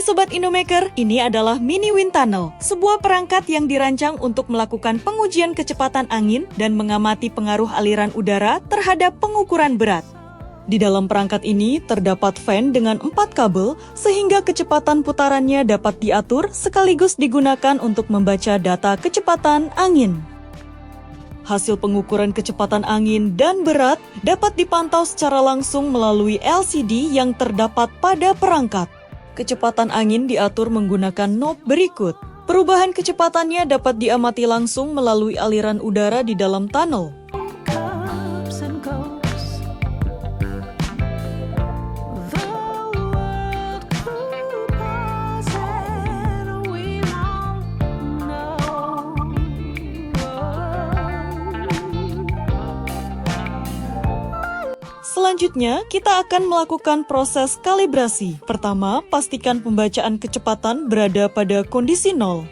Sobat Indomaker, ini adalah Mini Wind Tunnel, sebuah perangkat yang dirancang untuk melakukan pengujian kecepatan angin dan mengamati pengaruh aliran udara terhadap pengukuran berat. Di dalam perangkat ini terdapat fan dengan 4 kabel sehingga kecepatan putarannya dapat diatur sekaligus digunakan untuk membaca data kecepatan angin. Hasil pengukuran kecepatan angin dan berat dapat dipantau secara langsung melalui LCD yang terdapat pada perangkat. Kecepatan angin diatur menggunakan knob berikut. Perubahan kecepatannya dapat diamati langsung melalui aliran udara di dalam tunnel. Selanjutnya, kita akan melakukan proses kalibrasi. Pertama, pastikan pembacaan kecepatan berada pada kondisi 0.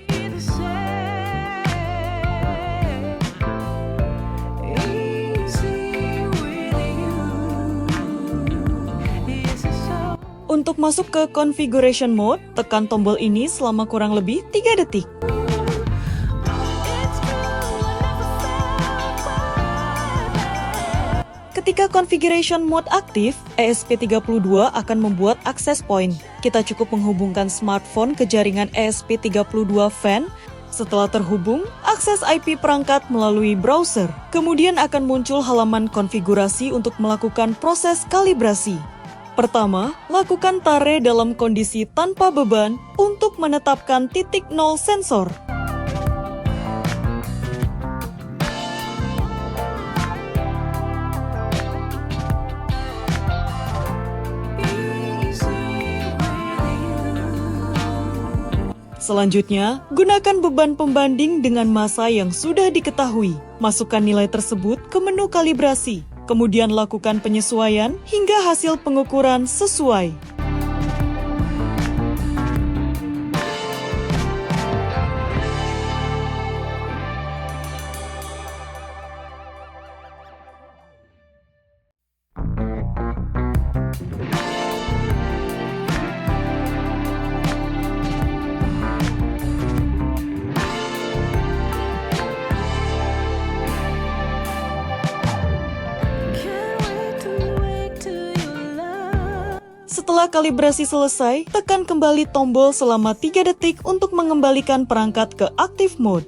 Untuk masuk ke configuration mode, tekan tombol ini selama kurang lebih 3 detik. Ketika configuration mode aktif, ESP32 akan membuat access point. Kita cukup menghubungkan smartphone ke jaringan ESP32 fan. Setelah terhubung, akses IP perangkat melalui browser. Kemudian akan muncul halaman konfigurasi untuk melakukan proses kalibrasi. Pertama, lakukan tare dalam kondisi tanpa beban untuk menetapkan titik 0 sensor. Selanjutnya, gunakan beban pembanding dengan massa yang sudah diketahui. Masukkan nilai tersebut ke menu kalibrasi. Kemudian lakukan penyesuaian hingga hasil pengukuran sesuai. Setelah kalibrasi selesai, tekan kembali tombol selama 3 detik untuk mengembalikan perangkat ke active mode.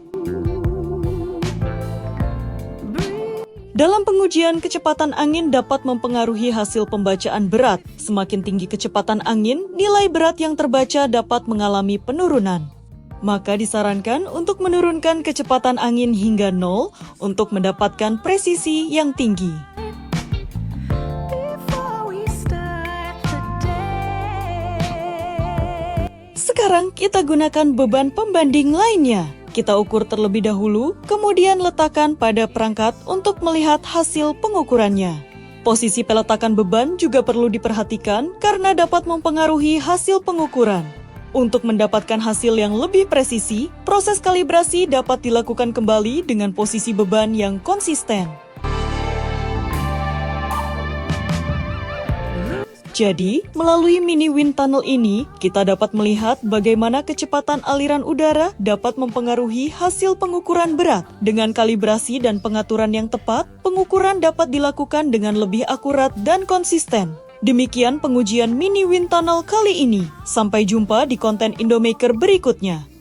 Dalam pengujian, kecepatan angin dapat mempengaruhi hasil pembacaan berat. Semakin tinggi kecepatan angin, nilai berat yang terbaca dapat mengalami penurunan. Maka disarankan untuk menurunkan kecepatan angin hingga 0 untuk mendapatkan presisi yang tinggi. Sekarang kita gunakan beban pembanding lainnya. Kita ukur terlebih dahulu, kemudian letakkan pada perangkat untuk melihat hasil pengukurannya. Posisi peletakan beban juga perlu diperhatikan karena dapat mempengaruhi hasil pengukuran. Untuk mendapatkan hasil yang lebih presisi, proses kalibrasi dapat dilakukan kembali dengan posisi beban yang konsisten. Jadi, melalui Mini Wind Tunnel ini, kita dapat melihat bagaimana kecepatan aliran udara dapat mempengaruhi hasil pengukuran berat. Dengan kalibrasi dan pengaturan yang tepat, pengukuran dapat dilakukan dengan lebih akurat dan konsisten. Demikian pengujian Mini Wind Tunnel kali ini. Sampai jumpa di konten Indomaker berikutnya.